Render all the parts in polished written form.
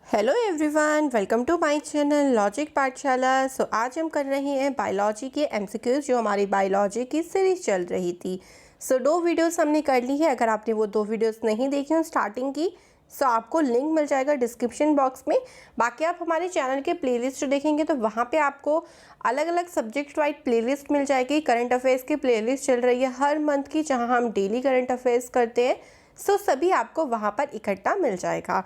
Hello everyone, welcome to my channel logic Pathshala. आज हम कर रहे हैं बायोलॉजी के एमसीक्यूज जो हमारी बायोलॉजी की सीरीज चल रही थी। दो वीडियोस हमने कर ली है। अगर आपने वो दो वीडियोस नहीं देखी हो स्टार्टिंग की, आपको लिंक मिल जाएगा डिस्क्रिप्शन बॉक्स में। बाकी आप हमारे चैनल के प्लेलिस्ट देखेंगे तो वहाँ पे आपको अलग अलग सब्जेक्ट वाइज प्लेलिस्ट मिल जाएगी। करंट अफेयर्स की प्लेलिस्ट चल रही है हर मंथ की, जहाँ हम डेली करंट अफेयर्स करते हैं। सभी आपको वहाँ पर इकट्ठा मिल जाएगा।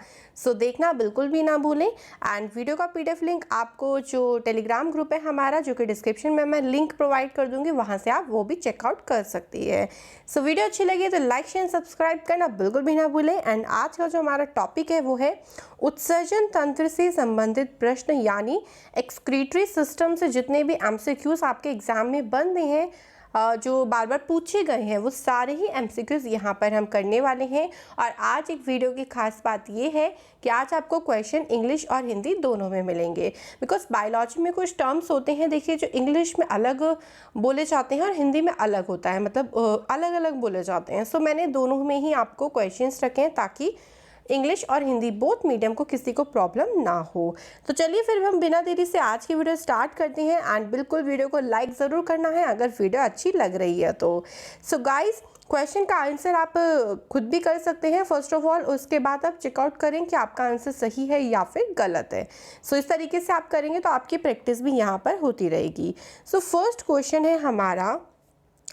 देखना बिल्कुल भी ना भूलें। एंड वीडियो का पीडीएफ लिंक आपको जो टेलीग्राम ग्रुप है हमारा, जो कि डिस्क्रिप्शन में मैं लिंक प्रोवाइड कर दूंगी, वहाँ से आप वो भी चेकआउट कर सकती है। वीडियो अच्छी लगी तो लाइक शेयर सब्सक्राइब करना बिल्कुल भी ना भूलें। एंड आज का जो हमारा टॉपिक है वो है उत्सर्जन तंत्र से संबंधित प्रश्न, यानी एक्सक्रीटरी सिस्टम से जितने भी एमसीक्यूज आपके एग्जाम में बन रहे हैं, जो बार बार पूछे गए हैं, वो सारे ही एमसीक्यूज यहाँ पर हम करने वाले हैं। और आज एक वीडियो की खास बात ये है कि आज आपको क्वेश्चन इंग्लिश और हिंदी दोनों में मिलेंगे। बिकॉज बायोलॉजी में कुछ टर्म्स होते हैं, देखिए, जो इंग्लिश में अलग बोले जाते हैं और हिंदी में अलग होता है, मतलब अलग अलग बोले जाते हैं। मैंने दोनों में ही आपको क्वेश्चंस रखे हैं ताकि इंग्लिश और हिंदी बोथ मीडियम को किसी को प्रॉब्लम ना हो। तो चलिए फिर हम बिना देरी से आज की वीडियो स्टार्ट करते हैं। एंड बिल्कुल वीडियो को लाइक ज़रूर करना है अगर वीडियो अच्छी लग रही है तो। गाइस, क्वेश्चन का आंसर आप खुद भी कर सकते हैं फर्स्ट ऑफ ऑल, उसके बाद आप चेकआउट करें कि आपका आंसर सही है या फिर गलत है। इस तरीके से आप करेंगे तो आपकी प्रैक्टिस भी यहाँ पर होती रहेगी। फर्स्ट क्वेश्चन है हमारा,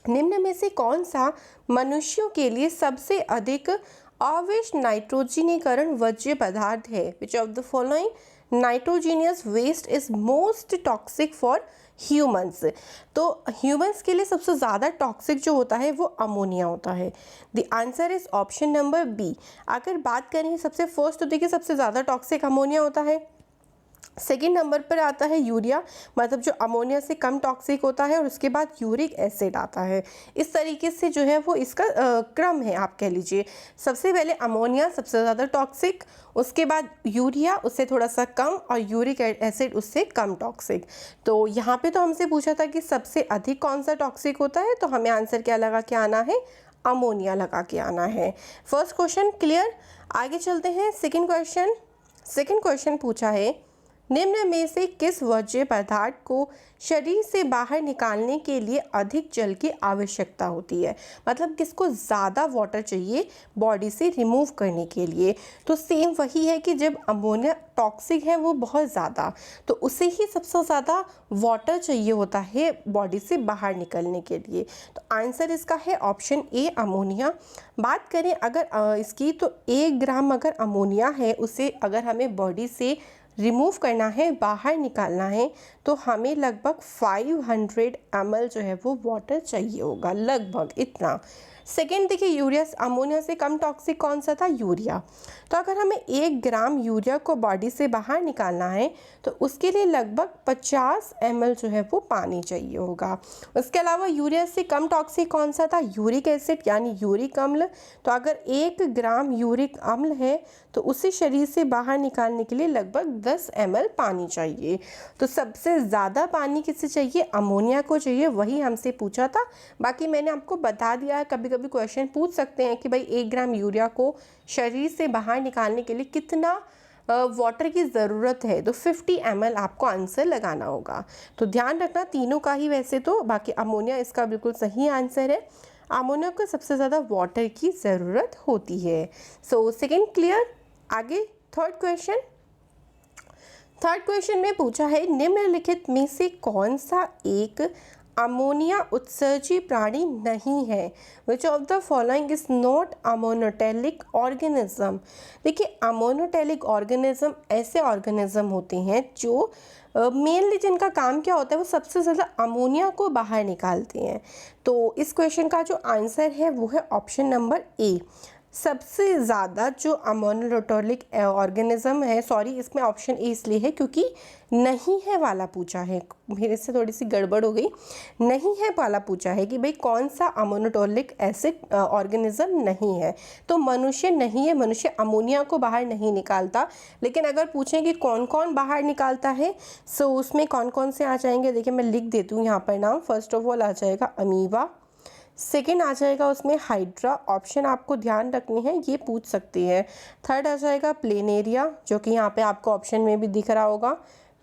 निम्न में से कौन सा मनुष्यों के लिए सबसे अधिक आवेश नाइट्रोजनीकरण वर्ज्य पदार्थ है? Which of the following nitrogenous waste is most toxic for humans? तो ह्यूमंस के लिए सबसे ज़्यादा टॉक्सिक जो होता है वो अमोनिया होता है। The answer is option number B. अगर बात करें सबसे फर्स्ट, तो देखिए सबसे ज़्यादा टॉक्सिक अमोनिया होता है। सेकेंड नंबर पर आता है यूरिया, मतलब जो अमोनिया से कम टॉक्सिक होता है, और उसके बाद यूरिक एसिड आता है। इस तरीके से जो है वो इसका क्रम है, आप कह लीजिए। सबसे पहले अमोनिया सबसे ज़्यादा टॉक्सिक, उसके बाद यूरिया उससे थोड़ा सा कम, और यूरिक एसिड उससे कम टॉक्सिक। तो यहाँ पे तो हमसे पूछा था कि सबसे अधिक कौन सा टॉक्सिक होता है, तो हमें आंसर क्या लगा के आना है? अमोनिया लगा के आना है। First question clear. आगे चलते हैं सेकेंड क्वेश्चन। सेकेंड क्वेश्चन पूछा है, निम्न में से किस वर्ज्य पदार्थ को शरीर से बाहर निकालने के लिए अधिक जल की आवश्यकता होती है? मतलब किसको ज़्यादा वाटर चाहिए बॉडी से रिमूव करने के लिए? तो सेम वही है कि जब अमोनिया टॉक्सिक है वो बहुत ज़्यादा, तो उसे ही सबसे ज़्यादा वाटर चाहिए होता है बॉडी से बाहर निकलने के लिए। तो आंसर इसका है ऑप्शन ए, अमोनिया। बात करें अगर इसकी, तो 1 ग्राम अगर अमोनिया है, उसे अगर हमें बॉडी से रिमूव करना है, बाहर निकालना है, तो हमें लगभग 500 ml जो है वो वाटर चाहिए होगा, लगभग इतना। सेकेंड देखिए, यूरिया, अमोनिया से कम टॉक्सिक कौन सा था? यूरिया। तो अगर हमें 1 ग्राम यूरिया को बॉडी से बाहर निकालना है तो उसके लिए लगभग 50 ml जो है वो पानी चाहिए होगा। उसके अलावा यूरिया से कम टॉक्सिक कौन सा था? यूरिक एसिड, यानी यूरिक अम्ल। तो अगर 1 ग्राम यूरिक अम्ल है तो उसे शरीर से बाहर निकालने के लिए लगभग 10 ml पानी चाहिए। तो सबसे ज़्यादा पानी किसे चाहिए? अमोनिया को चाहिए, वही हमसे पूछा था। बाकी मैंने आपको बता दिया है, कभी कभी क्वेश्चन पूछ सकते हैं कि भाई 1 ग्राम यूरिया को शरीर से बाहर निकालने के लिए कितना वाटर की ज़रूरत है, तो 50 ml आपको आंसर लगाना होगा। तो ध्यान रखना तीनों का ही वैसे तो, बाकी अमोनिया इसका बिल्कुल सही आंसर है। अमोनिया को सबसे ज़्यादा वाटर की ज़रूरत होती है। Second clear. आगे थर्ड क्वेश्चन। थर्ड क्वेश्चन में पूछा है, निम्नलिखित में से कौन सा एक अमोनिया उत्सर्जी प्राणी नहीं है? Which of the following is not ammonotelic organism? देखिए, अमोनोटेलिक ऑर्गेनिज्म ऐसे ऑर्गेनिज्म होते हैं जो मेनली जिनका काम क्या होता है, वो सबसे ज़्यादा अमोनिया को बाहर निकालते हैं। तो इस क्वेश्चन का जो आंसर है वो है ऑप्शन नंबर ए। सबसे ज़्यादा जो अमोनोटोलिक ऑर्गेनिज्म है, सॉरी इसमें ऑप्शन ए इसलिए है क्योंकि नहीं है वाला पूछा है, मेरे से थोड़ी सी गड़बड़ हो गई। नहीं है वाला पूछा है कि भाई कौन सा अमोनोटोलिक एसिड ऑर्गेनिज्म नहीं है, तो मनुष्य नहीं है, मनुष्य अमोनिया को बाहर नहीं निकालता। लेकिन अगर पूछें कि कौन कौन बाहर निकालता है, उसमें कौन कौन से आ जाएंगे, देखिए मैं लिख देती हूँ यहाँ पर नाम। फर्स्ट ऑफ ऑल आ जाएगा अमीबा, सेकंड आ जाएगा उसमें हाइड्रा, ऑप्शन आपको ध्यान रखने हैं, ये पूछ सकती है। थर्ड आ जाएगा प्लेनेरिया, जो कि यहाँ पे आपको ऑप्शन में भी दिख रहा होगा,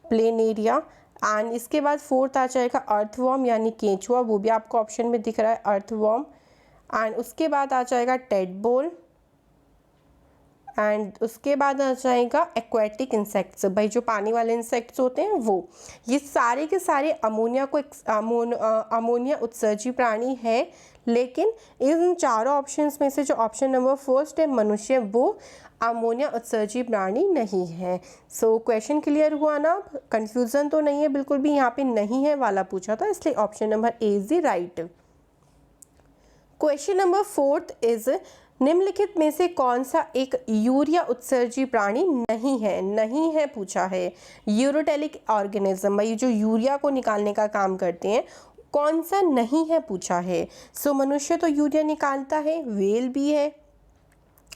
प्लेनेरिया। एंड इसके बाद फोर्थ आ जाएगा अर्थवॉर्म यानी केंचुआ, वो भी आपको ऑप्शन में दिख रहा है, अर्थवॉर्म। एंड उसके बाद आ जाएगा टेडपोल। एंड उसके बाद आ जाएगा एक्वेटिक इंसेक्ट्स, भाई जो पानी वाले इंसेक्ट्स होते हैं वो। ये सारे के सारे अमोनिया उत्सर्जी प्राणी है, लेकिन इन चारों ऑप्शंस में से जो ऑप्शन नंबर फर्स्ट है मनुष्य, वो अमोनिया उत्सर्जी प्राणी नहीं है। सो क्वेश्चन क्लियर हुआ ना, कंफ्यूजन तो नहीं है बिल्कुल भी, यहाँ पे नहीं है वाला पूछा था, इसलिए option number A is the right. Question number fourth is निम्नलिखित में से कौन सा एक यूरिया उत्सर्जी प्राणी नहीं है पूछा है। यूरोटेलिक ऑर्गेनिज्म, भाई जो यूरिया को निकालने का काम करते हैं, कौन सा नहीं है पूछा है। सो मनुष्य तो यूरिया निकालता है, व्हेल भी है,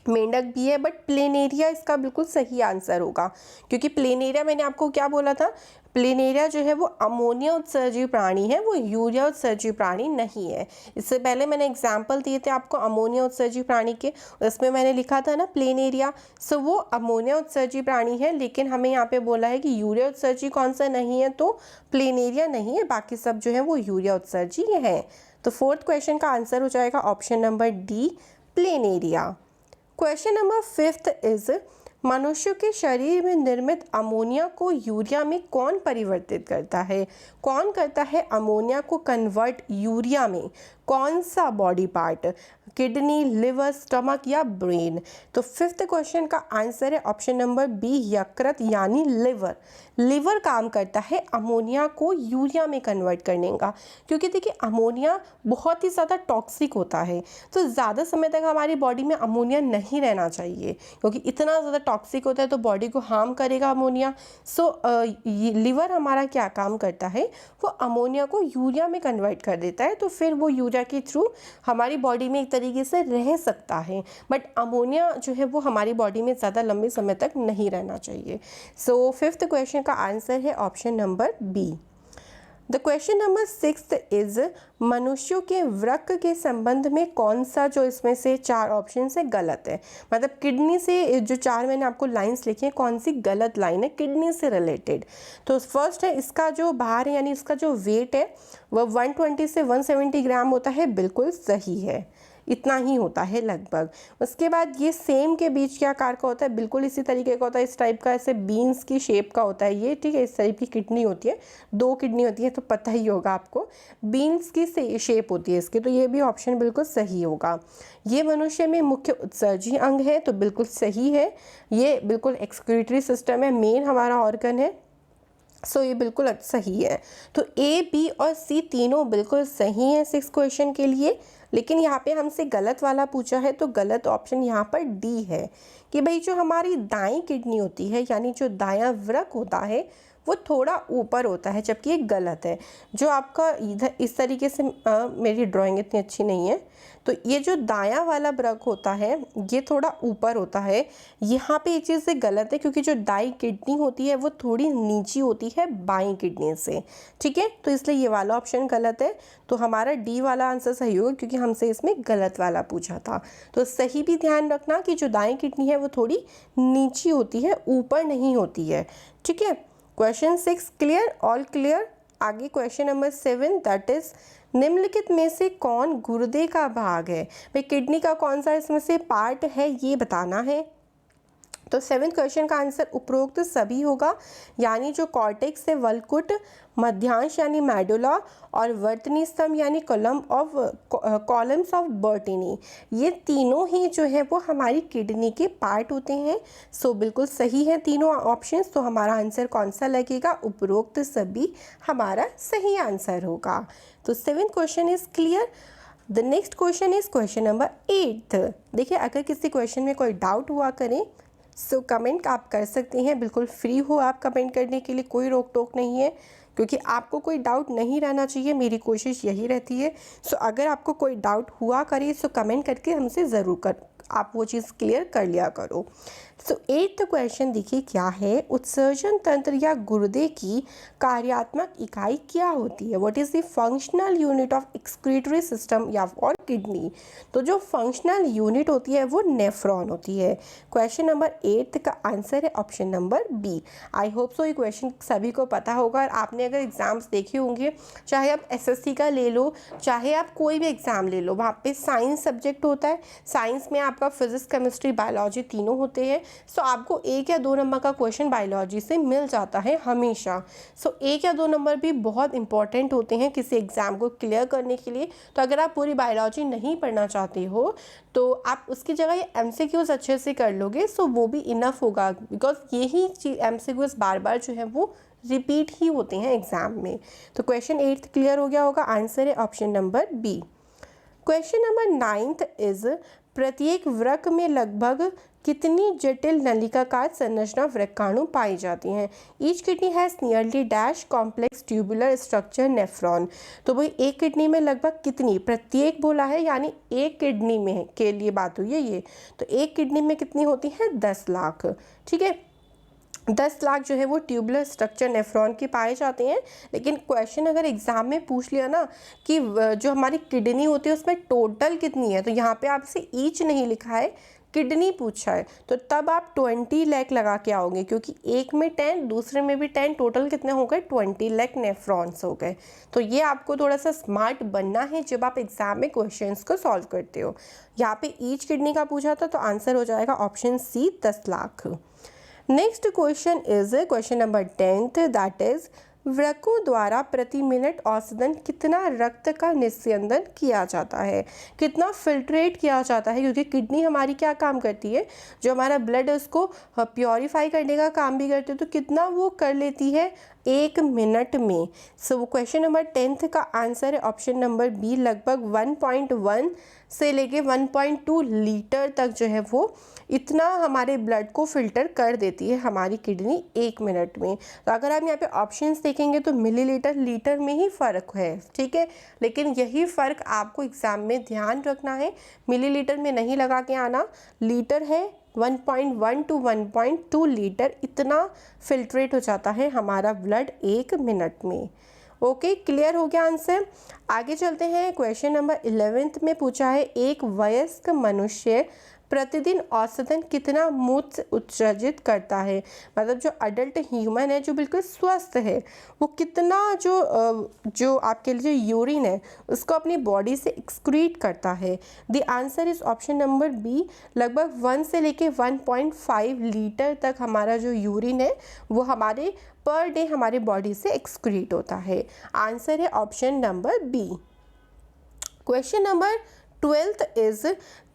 मेंढक भी है, बट प्लेनेरिया इसका बिल्कुल सही आंसर होगा, क्योंकि प्लेनेरिया मैंने आपको क्या बोला था, प्लेनेरिया जो है वो अमोनिया उत्सर्जी प्राणी है, वो यूरिया उत्सर्जी प्राणी नहीं है। इससे पहले मैंने एग्जाम्पल दिए थे आपको अमोनिया उत्सर्जी प्राणी के, उसमें मैंने लिखा था ना प्लेनेरिया। सो वो अमोनिया उत्सर्जी प्राणी है, लेकिन हमें यहाँ पे बोला है कि यूरिया उत्सर्जी कौन सा नहीं है, तो प्लेनेरिया नहीं है, बाकी सब जो है वो यूरिया उत्सर्जी है। तो फोर्थ क्वेश्चन का आंसर हो जाएगा option number D, planaria. Question number fifth is मनुष्य के शरीर में निर्मित अमोनिया को यूरिया में कौन परिवर्तित करता है। कौन करता है अमोनिया को कन्वर्ट यूरिया में, कौन सा body part, kidney, liver, stomach या ब्रेन। तो फिफ्थ क्वेश्चन का आंसर है ऑप्शन नंबर बी, यकृत यानी लिवर। लिवर काम करता है अमोनिया को यूरिया में कन्वर्ट करने का, क्योंकि देखिए अमोनिया बहुत ही ज़्यादा टॉक्सिक होता है, तो ज़्यादा समय तक हमारी बॉडी में अमोनिया नहीं रहना चाहिए, क्योंकि इतना ज़्यादा टॉक्सिक होता है तो बॉडी को हार्म करेगा अमोनिया। सो लिवर हमारा क्या काम करता है, वो अमोनिया को यूरिया में कन्वर्ट कर देता है, तो फिर वो यूरिया के थ्रू हमारी बॉडी में एक तरीके से रह सकता है, बट अमोनिया जो है वो हमारी बॉडी में ज़्यादा लंबे समय तक नहीं रहना चाहिए। सो फिफ्थ क्वेश्चन का आंसर है option number B. The question number sixth is मनुष्यों के वृक्क के संबंध में कौन सा जो इसमें से चार ऑप्शन से गलत है, मतलब किडनी से जो चार मैंने आपको लाइंस लिखी हैं, कौन सी गलत लाइन है किडनी से रिलेटेड। तो फर्स्ट है इसका जो भार है यानी इसका जो वेट है वह 120 से 170 ग्राम होता है, बिल्कुल सही है, इतना ही होता है लगभग। उसके बाद ये सेम के बीच के आकार का होता है, बिल्कुल इसी तरीके का होता है, इस टाइप का, ऐसे बीन्स की शेप का होता है ये, ठीक है, इस टाइप की किडनी होती है, 2 किडनी होती है, तो पता ही होगा आपको, बीन्स की शेप होती है इसकी, तो ये भी ऑप्शन बिल्कुल सही होगा। ये मनुष्य में मुख्य उत्सर्जी अंग है, तो बिल्कुल सही है, ये बिल्कुल एक्सक्रीटरी सिस्टम है, मेन हमारा ऑर्गन है, सो ये बिल्कुल सही है। तो ए, बी और सी तीनों बिल्कुल सही हैं 6 क्वेश्चन के लिए, लेकिन यहाँ पे हमसे गलत वाला पूछा है, तो गलत ऑप्शन यहाँ पर डी है कि भाई जो हमारी दाईं किडनी होती है यानी जो दायां वृक्क होता है वो थोड़ा ऊपर होता है, जबकि ये गलत है। जो आपका इधर इस तरीके से मेरी ड्राइंग इतनी अच्छी नहीं है, तो ये जो दायां वाला वृक्क होता है ये थोड़ा ऊपर होता है, यहाँ पे ये चीज़ से गलत है, क्योंकि जो दाईं किडनी होती है वो थोड़ी नीची होती है बाईं किडनी से, ठीक है, तो इसलिए ये वाला ऑप्शन गलत है। तो हमारा डी वाला आंसर सही होगा, क्योंकि हमसे इसमें गलत वाला पूछा था। तो सही भी ध्यान रखना कि जो दाईं किडनी है वो थोड़ी नीची होती है, ऊपर नहीं होती है, ठीक है। Question 6 clear, all clear. आगे क्वेश्चन नंबर 7 दैट इज निम्नलिखित में से कौन गुर्दे का भाग है, भाई किडनी का कौन सा इसमें से पार्ट है ये बताना है। तो 7th क्वेश्चन का आंसर उपरोक्त सभी होगा, यानी जो कॉर्टेक्स है वल्कुट, मध्यांश यानी मेडुला और वर्तनी स्तंभ यानी कॉलम्स ऑफ बर्टिनी, ये तीनों ही जो है वो हमारी किडनी के पार्ट होते हैं। सो बिल्कुल सही है तीनों ऑप्शंस, तो हमारा आंसर कौन सा लगेगा, उपरोक्त सभी हमारा सही आंसर होगा। तो 7th question is clear. The next question is question number 8। देखिए अगर किसी क्वेश्चन में कोई डाउट हुआ करें सो कमेंट आप कर सकते हैं, बिल्कुल फ्री हो आप कमेंट करने के लिए, कोई रोक टोक नहीं है, क्योंकि आपको कोई डाउट नहीं रहना चाहिए, मेरी कोशिश यही रहती है। सो अगर आपको कोई डाउट हुआ करे सो कमेंट करके हमसे ज़रूर आप वो चीज़ क्लियर कर लिया करो। सो एट्थ क्वेश्चन देखिए क्या है, उत्सर्जन तंत्र या गुर्दे की कार्यात्मक इकाई क्या होती है? What is the functional unit of excretory system या और किडनी? तो जो फंक्शनल यूनिट होती है वो नेफ्रॉन होती है। क्वेश्चन नंबर 8 का आंसर है option number B. I hope so ये क्वेश्चन सभी को पता होगा और आपने अगर एग्जाम्स देखे होंगे, चाहे आप एसएससी का ले लो, चाहे आप कोई भी एग्ज़ाम ले लो, वहाँ पे साइंस सब्जेक्ट होता है। साइंस में आपका फिजिक्स, केमिस्ट्री, बायोलॉजी तीनों होते हैं। सो आपको 1 या 2 नंबर का क्वेश्चन बायोलॉजी से मिल जाता है हमेशा। सो 1 या 2 नंबर भी बहुत इंपॉर्टेंट होते हैं किसी एग्ज़ाम को क्लियर करने के लिए। तो अगर आप पूरी बायोलॉजी नहीं पढ़ना चाहते हो तो आप उसकी जगह ये एमसीक्यूज अच्छे से कर लोगे, सो वो भी इनफ होगा, बिकॉज यही चीज एमसीक्यूज बार बार जो है वो रिपीट ही होते हैं एग्जाम में। तो क्वेश्चन 8 क्लियर हो गया होगा, आंसर है option number B. Question number 9 is प्रत्येक वृक्क में लगभग कितनी जटिल नलिकाकार संरचना वृक्काणु पाई जाती हैं? Each kidney has nearly dash complex tubular structure nephron. तो भाई एक किडनी में लगभग कितनी, प्रत्येक बोला है यानी एक किडनी में के लिए बात हुई है ये। तो एक किडनी में कितनी होती है? 10 लाख। ठीक है, 10 लाख जो है वो ट्यूबुलर स्ट्रक्चर नेफ्रॉन के पाए जाते हैं। लेकिन क्वेश्चन अगर एग्जाम में पूछ लिया ना कि जो हमारी किडनी होती है उसमें टोटल कितनी है, तो यहाँ पे आपसे ईच नहीं लिखा है, किडनी पूछा है, तो तब आप 20 लाख लगा के आओगे, क्योंकि एक में 10, दूसरे में भी 10, टोटल कितने हो गए? 20 लाख नेफ्रॉन्स हो गए। तो ये आपको थोड़ा सा स्मार्ट बनना है जब आप एग्जाम में क्वेश्चंस को सॉल्व करते हो। यहाँ पे ईच किडनी का पूछा था तो आंसर हो जाएगा option C, 10 lakh. Next question is question number 10, that is वृक्कों द्वारा प्रति मिनट औसतन कितना रक्त का निस्यंदन किया जाता है, कितना फिल्ट्रेट किया जाता है? क्योंकि किडनी हमारी क्या काम करती है, जो हमारा ब्लड है उसको प्योरीफाई करने का काम भी करती है, तो कितना वो कर लेती है 1 मिनट में। सो क्वेश्चन नंबर 10 का आंसर है ऑप्शन नंबर बी, लगभग 1.1 से लेके 1.2 लीटर तक जो है वो इतना हमारे ब्लड को फिल्टर कर देती है हमारी किडनी 1 मिनट में। तो अगर आप यहाँ पे ऑप्शंस देखेंगे तो मिलीलीटर, लीटर में ही फ़र्क है, ठीक है, लेकिन यही फ़र्क आपको एग्ज़ाम में ध्यान रखना है, मिलीलीटर में नहीं लगा के आना। लीटर है 1.1 टू 1.2 लीटर, इतना फिल्ट्रेट हो जाता है हमारा ब्लड 1 मिनट में। ओके, क्लियर हो गया आंसर। आगे चलते हैं, क्वेश्चन नंबर 11 में पूछा है एक वयस्क मनुष्य प्रतिदिन औसतन कितना मूत्र उत्सर्जित करता है? मतलब जो अडल्ट ह्यूमन है जो बिल्कुल स्वस्थ है वो कितना जो आपके लिए जो यूरिन है उसको अपनी बॉडी से एक्सक्रीट करता है? The answer is option number B, लगभग 1 से लेके 1.5 लीटर तक हमारा जो यूरिन है वो हमारे पर डे हमारे बॉडी से एक्सक्रीट होता है। आंसर है option number B. Question number 12 is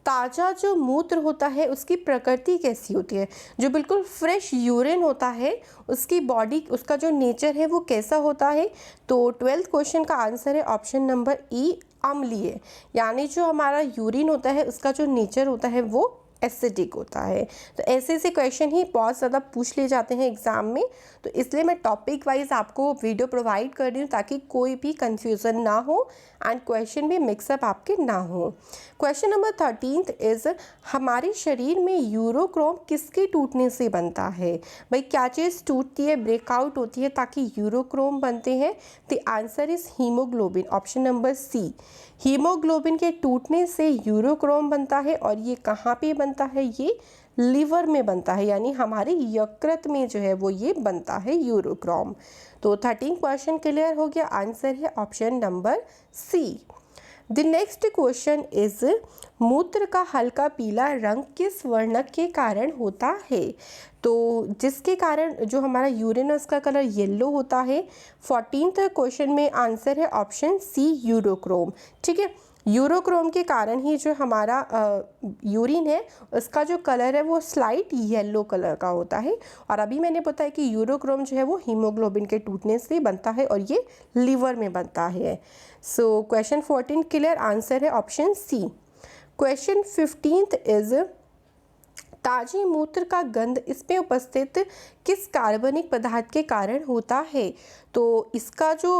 ताज़ा जो मूत्र होता है उसकी प्रकृति कैसी होती है? जो बिल्कुल फ्रेश यूरिन होता है उसकी बॉडी, उसका जो नेचर है वो कैसा होता है? तो 12th क्वेश्चन का आंसर है ऑप्शन नंबर ई, अम्लीय। यानी जो हमारा यूरिन होता है उसका जो नेचर होता है वो एसिडिक होता है। तो ऐसे ऐसे क्वेश्चन ही बहुत ज़्यादा पूछ लिए जाते हैं एग्ज़ाम में, तो इसलिए मैं टॉपिक वाइज आपको वीडियो प्रोवाइड कर रही हूँ ताकि कोई भी कंफ्यूजन ना हो एंड क्वेश्चन भी मिक्सअप आपके ना हो। क्वेश्चन नंबर 13 इज हमारे शरीर में यूरोक्रोम किसके टूटने से बनता है? भाई क्या चीज़ टूटती है, ब्रेकआउट होती है ताकि यूरोक्रोम बनते हैं? The answer is haemoglobin, option number C. Haemoglobin के टूटने से यूरोक्रोम बनता है और ये कहाँ पे बनता है? ये लीवर में बनता है, यानी हमारे यकृत में जो है वो ये बनता है यूरोक्रोम। तो 13 क्वेश्चन क्लियर हो गया, आंसर है option number C. The next question is मूत्र का हल्का पीला रंग किस वर्णक के कारण होता है? तो जिसके कारण जो हमारा यूरिन है उसका कलर येलो होता है। 14th क्वेश्चन में आंसर है ऑप्शन सी, यूरोक्रोम। ठीक है, यूरोक्रोम के कारण ही जो हमारा यूरिन है उसका जो कलर है वो स्लाइट येलो कलर का होता है। और अभी मैंने बताया कि यूरोक्रोम जो है वो हीमोग्लोबिन के टूटने से बनता है और ये लीवर में बनता है। सो क्वेश्चन 14 क्लियर, आंसर है ऑप्शन सी। क्वेश्चन 15 इज ताजे मूत्र का गंध इसमें उपस्थित किस कार्बनिक पदार्थ के कारण होता है? तो इसका जो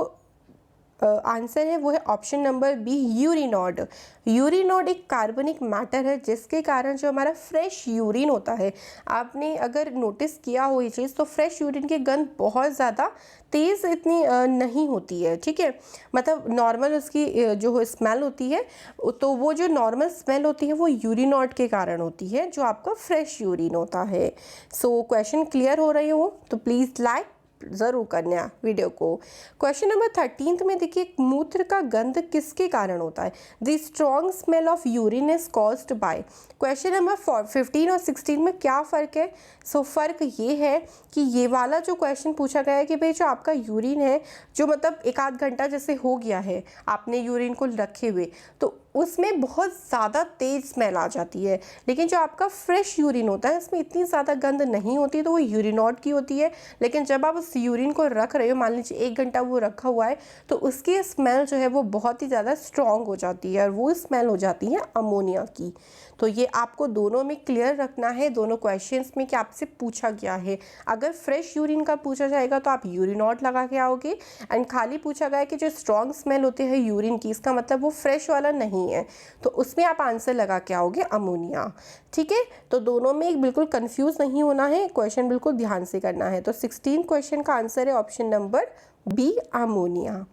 आंसर है वो है ऑप्शन नंबर बी, यूरिनोड। यूरिनोड एक कार्बनिक मैटर है जिसके कारण जो हमारा फ्रेश यूरिन होता है, आपने अगर नोटिस किया हो ये चीज़, तो फ्रेश यूरिन की गंध बहुत ज़्यादा तेज़ इतनी नहीं होती है, ठीक है। मतलब नॉर्मल उसकी जो स्मेल होती है, तो वो जो नॉर्मल स्मेल होती है वो यूरिनोड के कारण होती है, जो आपका फ्रेश यूरिन होता है। सो क्वेश्चन क्लियर हो रही हो तो प्लीज़ लाइक ज़रूर करना वीडियो को। क्वेश्चन नंबर 13 में देखिए, मूत्र का गंध किसके कारण होता है? The strong smell of urine is caused by. Question number 15 और 16 में क्या फ़र्क है? फ़र्क ये है कि ये वाला जो क्वेश्चन पूछा गया है कि भाई जो आपका यूरिन है, जो मतलब 1 आध घंटा जैसे हो गया है आपने यूरिन को रखे हुए, तो उसमें बहुत ज़्यादा तेज़ स्मेल आ जाती है। लेकिन जो आपका फ्रेश यूरिन होता है उसमें इतनी ज़्यादा गंध नहीं होती, तो वो यूरिनोड की होती है। लेकिन जब आप उस यूरिन को रख रहे हो, मान लीजिए 1 घंटा वो रखा हुआ है, तो उसकी स्मेल जो है वो बहुत ही ज़्यादा स्ट्रॉन्ग हो जाती है और वो स्मेल हो जाती है अमोनिया की। तो ये आपको दोनों में क्लियर रखना है, दोनों क्वेश्चंस में कि आपसे पूछा गया है। अगर फ्रेश यूरिन का पूछा जाएगा तो आप यूरिनोड लगा के आओगे, एंड खाली पूछा गया कि जो स्ट्रॉन्ग स्मेल होती है यूरिन की, इसका मतलब वो फ्रेश वाला नहीं है, तो उसमें आप आंसर लगा के आओगे अमोनिया, ठीक है। तो दोनों में एक बिल्कुल कंफ्यूज नहीं होना है, क्वेश्चन बिल्कुल ध्यान से करना है। तो 16 क्वेश्चन का आंसर है option number B, ammonia.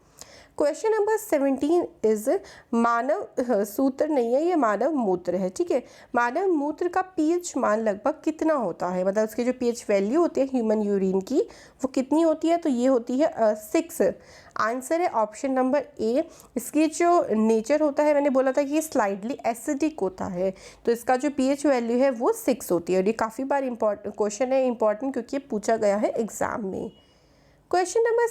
Question number 17 is मानव सूत्र नहीं है, ये मानव मूत्र है, ठीक है। मानव मूत्र का पीएच मान लगभग कितना होता है? मतलब उसकी जो पीएच वैल्यू होती है ह्यूमन यूरिन की, वो कितनी होती है? तो ये होती है 6। आंसर है ऑप्शन नंबर ए। इसकी जो नेचर होता है, मैंने बोला था कि ये स्लाइडली एसिडिक होता है, तो इसका जो पीएच वैल्यू है वो 6 होती है। और ये काफ़ी बार इम्पॉर्टेंट क्वेश्चन है, इंपॉर्टेंट क्योंकि ये पूछा गया है एग्जाम में। क्वेश्चन नंबर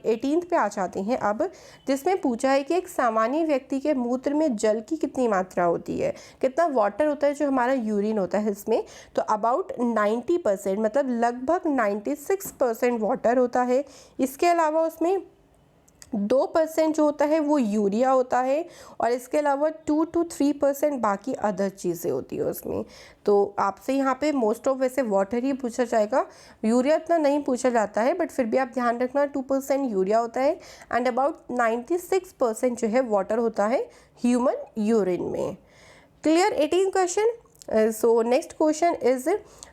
18 पे आ जाते हैं अब, जिसमें पूछा है कि एक सामान्य व्यक्ति के मूत्र में जल की कितनी मात्रा होती है, कितना वाटर होता है जो हमारा यूरिन होता है इसमें? तो अबाउट 90%, मतलब लगभग 96% वाटर होता है। इसके अलावा उसमें 2% जो होता है वो यूरिया होता है, और इसके अलावा 2 to 3% बाकी अदर चीज़ें होती है उसमें। तो आपसे यहाँ पे मोस्ट ऑफ वैसे वाटर ही पूछा जाएगा, यूरिया इतना नहीं पूछा जाता है, बट फिर भी आप ध्यान रखना 2% यूरिया होता है, एंड अबाउट 96% जो है वाटर होता है ह्यूमन यूरिन में। Clear 18 question. So next question is,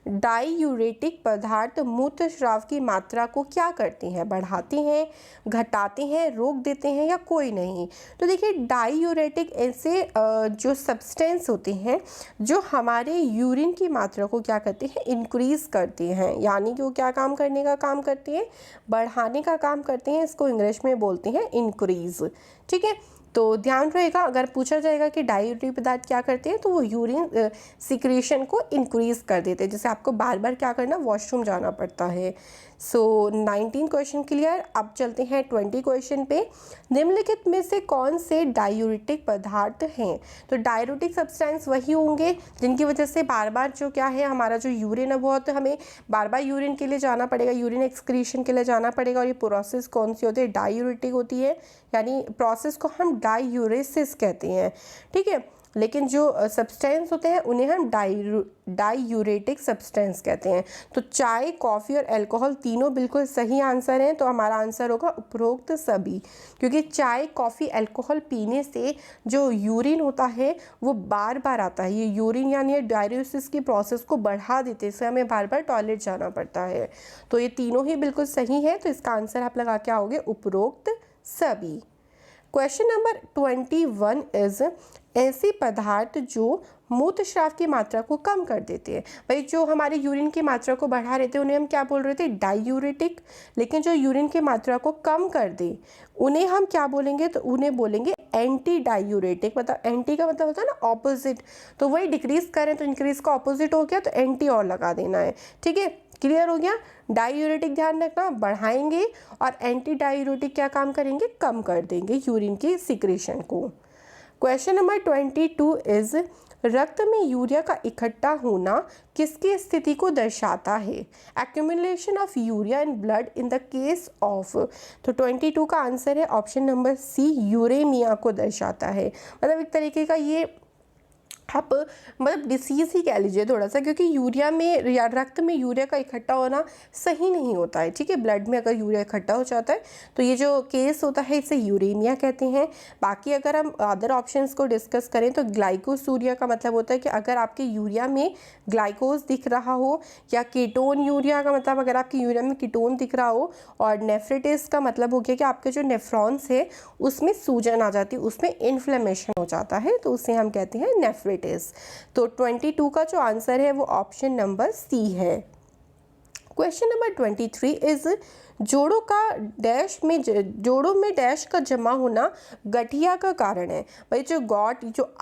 diuretic पदार्थ मूत्र स्राव की मात्रा को क्या करते हैं? बढ़ाते हैं, घटाते हैं, रोक देते हैं, या कोई नहीं? तो देखिए, डाईयूरेटिक ऐसे जो सब्सटेंस होते हैं जो हमारे यूरिन की मात्रा को क्या करते हैं? इंक्रीज़ करते हैं। यानी कि वो क्या काम करने का काम करते हैं? बढ़ाने का काम करते हैं। इसको इंग्लिश में बोलते हैं इंक्रीज़, ठीक है। तो ध्यान रहेगा, अगर पूछा जाएगा कि डाईयूरेटिक पदार्थ क्या करते हैं, तो वो यूरिन सिक्रेशन को इंक्रीज़ कर देते हैं, जैसे आपको बार बार क्या करना, वॉशरूम जाना पड़ता है। सो 19 क्वेश्चन क्लियर। अब चलते हैं 20 क्वेश्चन पे। निम्नलिखित में से कौन से डायूरेटिक पदार्थ हैं? तो डायूरेटिक सब्सटेंस वही होंगे जिनकी वजह से बार बार जो क्या है, हमारा जो यूरिन है बहुत, हमें बार बार यूरिन के लिए जाना पड़ेगा, यूरिन एक्सक्रीशन के लिए जाना पड़ेगा। और ये प्रोसेस कौन सी होती है? डायूरेटिक होती है, यानी प्रोसेस को हम डायूरेसिस कहते हैं, ठीक है। लेकिन जो सब्सटेंस होते हैं उन्हें हम डाईयूरेटिक सब्सटेंस कहते हैं। तो चाय, कॉफ़ी और अल्कोहल तीनों बिल्कुल सही आंसर हैं। तो हमारा आंसर होगा उपरोक्त सभी, क्योंकि चाय, कॉफ़ी, अल्कोहल पीने से जो यूरिन होता है वो बार बार आता है। ये यूरिन यानी डायूरेसिस की प्रोसेस को बढ़ा देते हैं, इससे हमें बार बार टॉयलेट जाना पड़ता है। तो ये तीनों ही बिल्कुल सही है, तो इसका आंसर आप लगा के आओगे उपरोक्त सभी। क्वेश्चन नंबर 21 इज, ऐसे पदार्थ जो मूत्रस्राव की मात्रा को कम कर देते हैं। भाई जो हमारे यूरिन की मात्रा को बढ़ा रहे थे उन्हें हम क्या बोल रहे थे? डायूरेटिक। लेकिन जो यूरिन की मात्रा को कम कर दे उन्हें हम क्या बोलेंगे? तो उन्हें बोलेंगे एंटी डायूरेटिक। मतलब एंटी का मतलब होता है ना ऑपोजिट, तो वही डिक्रीज करें तो इंक्रीज का ऑपोजिट हो गया, तो एंटी और लगा देना है, ठीक है। क्लियर हो गया। डायूरेटिक ध्यान रखना, बढ़ाएंगे, और एंटी डायूरेटिक क्या काम करेंगे? कम कर देंगे यूरिन की सिक्रेशन को। क्वेश्चन नंबर 22 इज, रक्त में यूरिया का इकट्ठा होना किसकी स्थिति को दर्शाता है? Accumulation of urea in blood in the case of. तो 22 का आंसर है ऑप्शन नंबर सी, यूरेमिया को दर्शाता है। मतलब एक तरीके का ये आप मतलब डिसीज़ ही कह लीजिए थोड़ा सा, क्योंकि यूरिया में या रक्त में यूरिया का इकट्ठा होना सही नहीं होता है, ठीक है। ब्लड में अगर यूरिया इकट्ठा हो जाता है तो ये जो केस होता है इसे यूरेनिया कहते हैं। बाकी अगर हम अदर ऑप्शंस को डिस्कस करें तो ग्लाइकोसूरिया का मतलब होता है कि अगर आपके यूरिया में ग्लाइकोज दिख रहा हो, या कीटोन यूरिया का मतलब अगर आपके यूरिया में कीटोन दिख रहा हो, और नेफ्रिटिस का मतलब हो गया कि आपके जो नेफ्रॉन्स है उसमें सूजन आ जाती है, उसमें इन्फ्लेमेशन हो जाता है, तो उसे हम कहते हैं नेफ्रिटिस। तो 22 का जो आंसर है वो ऑप्शन नंबर सी है। क्वेश्चन नंबर 23 इज जोड़ों में डैश का जमा होना गठिया का कारण है। भाई जो गॉट जो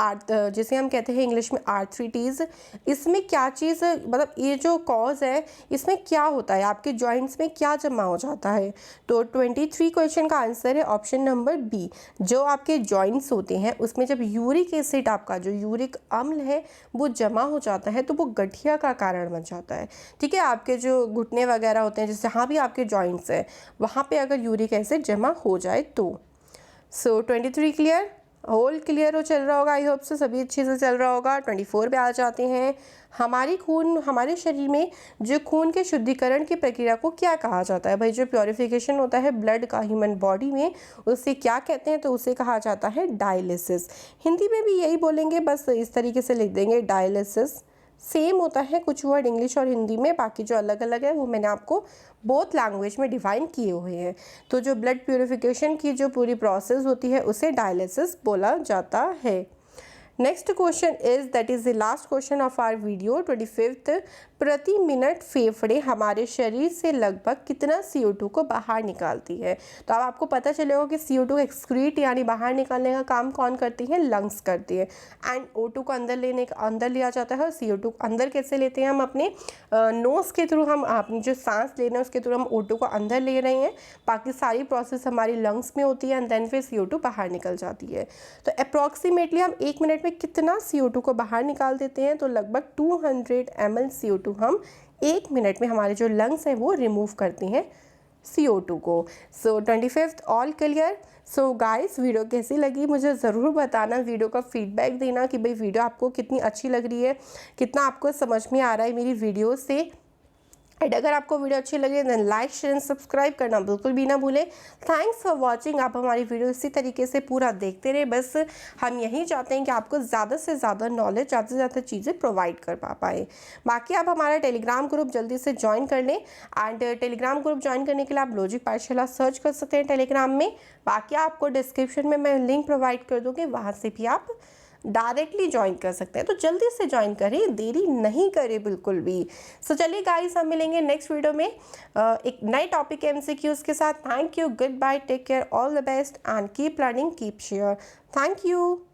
जिसे हम कहते हैं इंग्लिश में आर्थराइटिस, इसमें क्या चीज़ मतलब ये जो कॉज है इसमें क्या होता है, आपके जॉइंट्स में क्या जमा हो जाता है। तो 23 क्वेश्चन का आंसर है ऑप्शन नंबर बी। जो आपके जॉइंट्स होते हैं उसमें जब यूरिक एसिड, आपका जो यूरिक अम्ल है वो जमा हो जाता है तो वो गठिया का कारण बन जाता है, ठीक है। आपके जो घुटने वगैरह होते हैं, जैसे जहाँ भी आपके जॉइंट्स है वहाँ पे अगर यूरिक एसिड जमा हो जाए तो। सो 23 क्लियर, होल क्लियर हो चल रहा होगा, आई होप से सभी अच्छे से चल रहा होगा। 24 पे आ जाते हैं। हमारे शरीर में जो खून के शुद्धिकरण की प्रक्रिया को क्या कहा जाता है। भाई जो प्योरिफिकेशन होता है ब्लड का ह्यूमन बॉडी में उसे क्या कहते हैं, तो उसे कहा जाता है डायलिसिस। हिंदी में भी यही बोलेंगे, बस इस तरीके से लिख देंगे डायलिसिस। सेम होता है कुछ वर्ड इंग्लिश और हिंदी में, बाकी जो अलग अलग है वो मैंने आपको बोथ लैंग्वेज में डिफाइन किए हुए हैं। तो जो ब्लड प्यूरिफिकेशन की जो पूरी प्रोसेस होती है उसे डायलिसिस बोला जाता है। Next question is that is the last question of our video 25th। प्रति मिनट फेफड़े हमारे शरीर से लगभग कितना CO2 को बाहर निकालती है। तो अब आपको पता चलेगा कि CO2 एक्सक्रीट यानी बाहर निकालने का काम कौन करती है, लंग्स करती है। एंड O2 को अंदर लिया जाता है। और CO2 अंदर कैसे लेते हैं, हम अपने नोज़ के थ्रू, हम अपनी जो सांस ले रहे हैं उसके थ्रू हम O2 को अंदर ले रहे हैं। बाकी सारी प्रोसेस हमारी लंग्स में होती है एंड देन फिर CO2 बाहर निकल जाती है। तो अप्रॉक्सीमेटली हम 1 मिनट में कितना CO2 को बाहर निकाल देते हैं, तो लगभग 200 ml CO2 हम 1 मिनट में हमारे जो लंग्स हैं वो रिमूव करते हैं CO2 को। सो 25th all clear. So guys video कैसी लगी मुझे ज़रूर बताना, वीडियो का फीडबैक देना कि भाई वीडियो आपको कितनी अच्छी लग रही है, कितना आपको समझ में आ रहा है मेरी वीडियो से। एंड अगर आपको वीडियो अच्छी लगे then like share and subscribe करना बिल्कुल भी ना भूलें। Thanks for watching. आप हमारी वीडियो इसी तरीके से पूरा देखते रहे, बस हम यही चाहते हैं कि आपको ज़्यादा से ज़्यादा नॉलेज, ज़्यादा से ज़्यादा चीज़ें प्रोवाइड कर पाए। बाकी आप हमारा टेलीग्राम ग्रुप जल्दी से ज्वाइन कर लें। एंड टेलीग्राम ग्रुप ज्वाइन करने के लिए आप लॉजिक पाठशाला सर्च कर सकते हैं टेलीग्राम में। बाकी आपको डिस्क्रिप्शन में मैं लिंक प्रोवाइड कर दूँगी, वहाँ से भी आप डायरेक्टली ज्वाइन कर सकते हैं। तो जल्दी से ज्वाइन करें, देरी नहीं करें बिल्कुल भी। सो चलिए गाइस, हम मिलेंगे नेक्स्ट वीडियो में एक नए टॉपिक के MCQs के साथ। Thank you, good bye, take care, all the best and keep learning, keep share. Thank you.